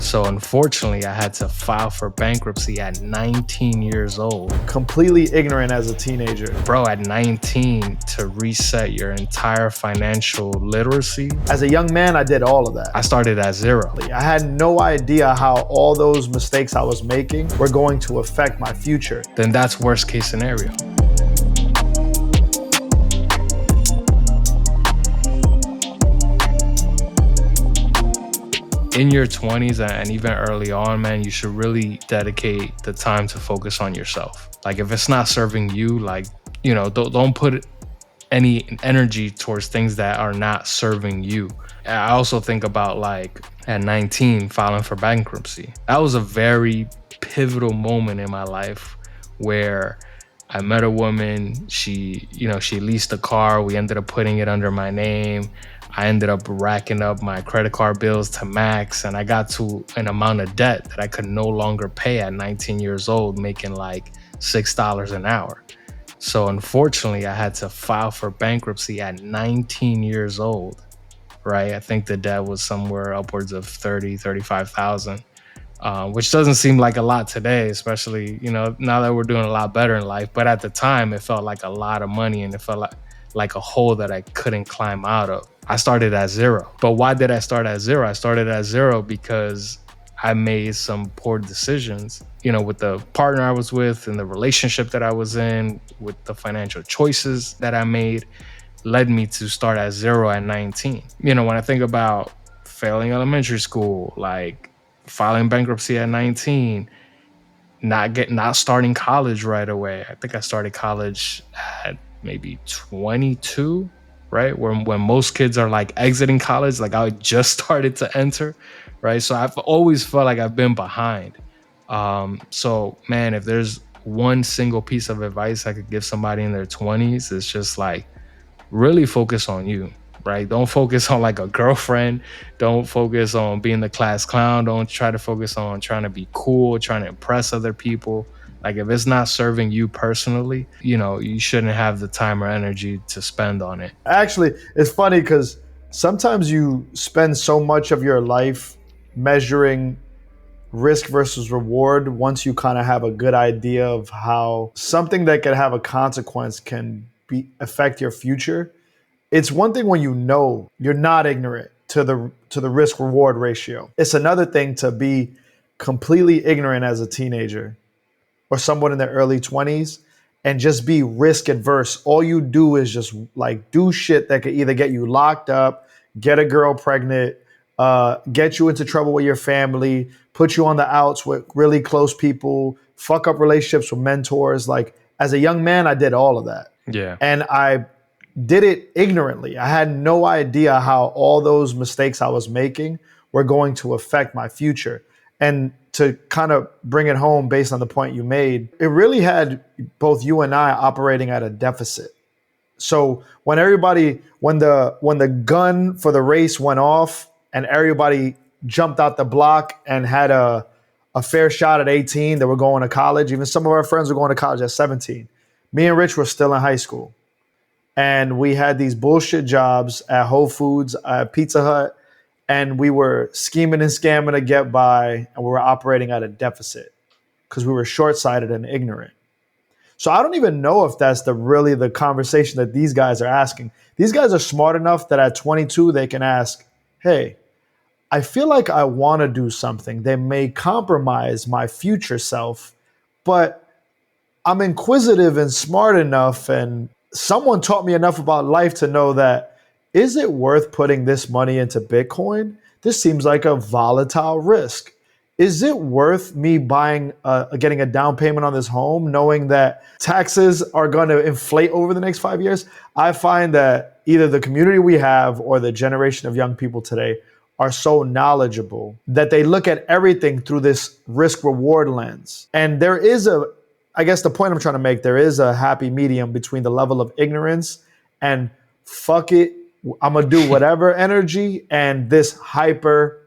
So unfortunately, I had to file for bankruptcy at 19 years old. Completely ignorant as a teenager. Bro, at 19, to reset your entire financial literacy. As a young man, I did all of that. I started at zero. I had no idea how all those mistakes I was making were going to affect my future. Then that's worst case scenario. In your 20s and even early on, man, you should really dedicate the time to focus on yourself. Like if it's not serving you, like, you know, don't put any energy towards things that are not serving you. I also think about like at 19 filing for bankruptcy. That was a very pivotal moment in my life where I met a woman. She leased a car. We ended up putting it under my name. I ended up racking up my credit card bills to max, and I got to an amount of debt that I could no longer pay at 19 years old, making like $6 an hour. So unfortunately, I had to file for bankruptcy at 19 years old, right? I think the debt was somewhere upwards of 35,000, which doesn't seem like a lot today, especially, you know, now that we're doing a lot better in life. But at the time, it felt like a lot of money, and it felt like a hole that I couldn't climb out of. I started at zero. But why did I start at zero? I started at zero because I made some poor decisions, you know, with the partner I was with and the relationship that I was in, with the financial choices that I made, led me to start at zero at 19. You know, when I think about failing elementary school, like filing bankruptcy at 19, not starting college right away. I think I started college at maybe 22, right? When most kids are like exiting college, like I just started to enter, right? So I've always felt like I've been behind. So man, if there's one single piece of advice I could give somebody in their 20s, it's just like really focus on you, right? Don't focus on like a girlfriend. Don't focus on being the class clown. Don't try to focus on trying to be cool, trying to impress other people. Like if it's not serving you personally, you know, you shouldn't have the time or energy to spend on it. Actually, it's funny because sometimes you spend so much of your life measuring risk versus reward once you kind of have a good idea of how something that can have a consequence can affect your future. It's one thing when you know you're not ignorant to the risk reward ratio. It's another thing to be completely ignorant as a teenager or someone in their early 20s and just be risk adverse. All you do is just like do shit that could either get you locked up, get a girl pregnant, get you into trouble with your family, put you on the outs with really close people, fuck up relationships with mentors. Like as a young man, I did all of that. Yeah. And I did it ignorantly. I had no idea how all those mistakes I was making were going to affect my future. And to kind of bring it home based on the point you made, it really had both you and I operating at a deficit. So when the gun for the race went off and everybody jumped out the block and had a fair shot at 18 that were going to college, even some of our friends were going to college at 17. Me and Rich were still in high school. And we had these bullshit jobs at Whole Foods, at Pizza Hut, and we were scheming and scamming to get by, and we were operating at a deficit because we were short-sighted and ignorant. So I don't even know if that's really the conversation that these guys are asking. These guys are smart enough that at 22, they can ask, hey, I feel like I want to do something. They may compromise my future self, but I'm inquisitive and smart enough, and someone taught me enough about life to know that, is it worth putting this money into Bitcoin? This seems like a volatile risk. Is it worth me getting a down payment on this home, knowing that taxes are going to inflate over the next 5 years? I find that either the community we have or the generation of young people today are so knowledgeable that they look at everything through this risk reward lens. And I guess the point I'm trying to make, there is a happy medium between the level of ignorance and fuck it, I'm going to do whatever energy, and this hyper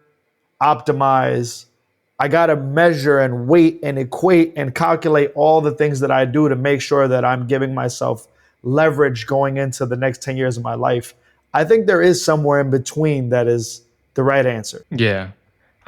optimize. I got to measure and weight and equate and calculate all the things that I do to make sure that I'm giving myself leverage going into the next 10 years of my life. I think there is somewhere in between that is the right answer. Yeah.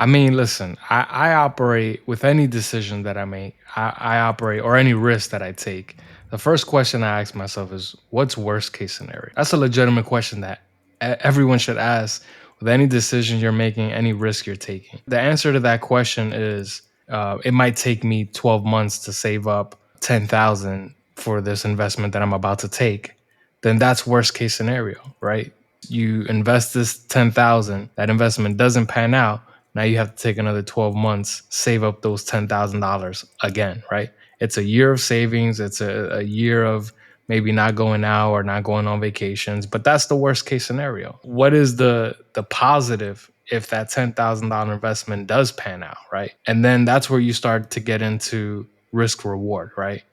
I mean, listen, I operate with any decision that I make, I operate, or any risk that I take. The first question I ask myself is, what's worst case scenario? That's a legitimate question that everyone should ask with any decision you're making, any risk you're taking. The answer to that question is, it might take me 12 months to save up 10,000 for this investment that I'm about to take. Then that's worst case scenario, right? You invest this 10,000, that investment doesn't pan out. Now you have to take another 12 months, save up those $10,000 again, right? It's a year of savings. It's a year of maybe not going out or not going on vacations, but that's the worst case scenario. What is the positive if that $10,000 investment does pan out, right? And then that's where you start to get into risk reward, right?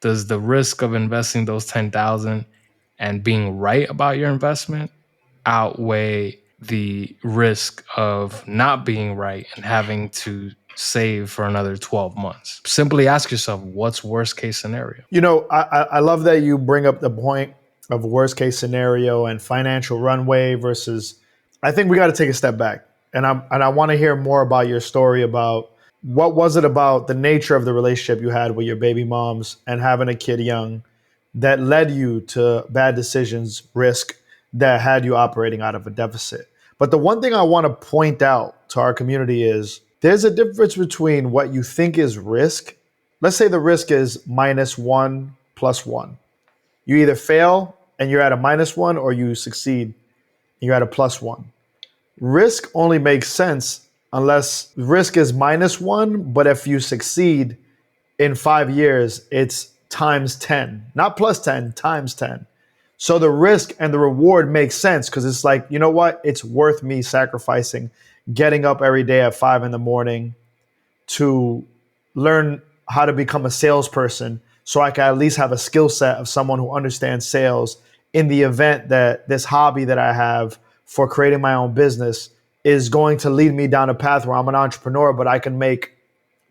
Does the risk of investing those 10,000 and being right about your investment outweigh the risk of not being right and having to save for another 12 months? Simply ask yourself, what's worst case scenario? I love that you bring up the point of worst case scenario and financial runway versus. I think we got to take a step back, and I want to hear more about your story about what was it about the nature of the relationship you had with your baby moms and having a kid young that led you to bad decisions, risk that had you operating out of a deficit. But the one thing I want to point out to our community is there's a difference between what you think is risk. Let's say the risk is -1 plus one. You either fail and you're at a -1, or you succeed and you're at a +1. Risk only makes sense unless risk is -1, but if you succeed in 5 years, it's times 10, not plus 10, times 10. So the risk and the reward makes sense because it's like, you know what? It's worth me sacrificing getting up every day at 5 in the morning to learn how to become a salesperson so I can at least have a skill set of someone who understands sales in the event that this hobby that I have for creating my own business is going to lead me down a path where I'm an entrepreneur, but I can make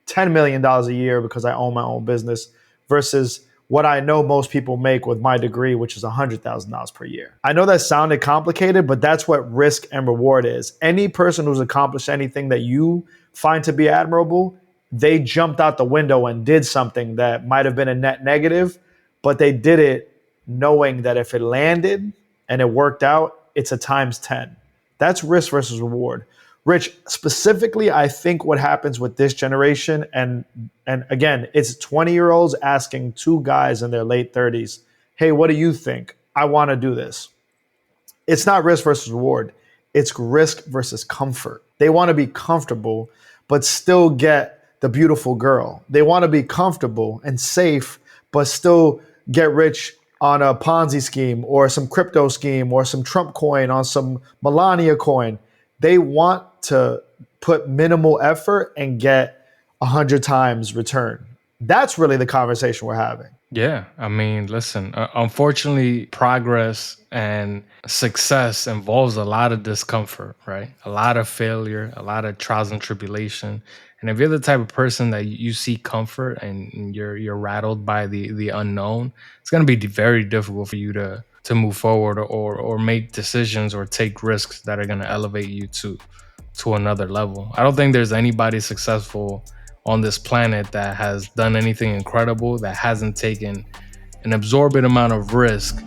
$10 million a year because I own my own business versus what I know most people make with my degree, which is $100,000 per year. I know that sounded complicated, but that's what risk and reward is. Any person who's accomplished anything that you find to be admirable, they jumped out the window and did something that might have been a net negative, but they did it knowing that if it landed and it worked out, it's a times 10. That's risk versus reward. Rich, specifically, I think what happens with this generation, and again, it's 20-year-olds asking two guys in their late 30s, hey, what do you think? I want to do this. It's not risk versus reward. It's risk versus comfort. They want to be comfortable, but still get the beautiful girl. They want to be comfortable and safe, but still get rich on a Ponzi scheme or some crypto scheme or some Trump coin on some Melania coin. They want to put minimal effort and get 100 times return. That's really the conversation we're having. Yeah, I mean, listen, unfortunately, progress and success involves a lot of discomfort, right? A lot of failure, a lot of trials and tribulation. And if you're the type of person that you seek comfort and you're rattled by the unknown, it's going to be very difficult for you to move forward or make decisions or take risks that are going to elevate you to another level. I don't think there's anybody successful on this planet that has done anything incredible that hasn't taken an absorbent amount of risk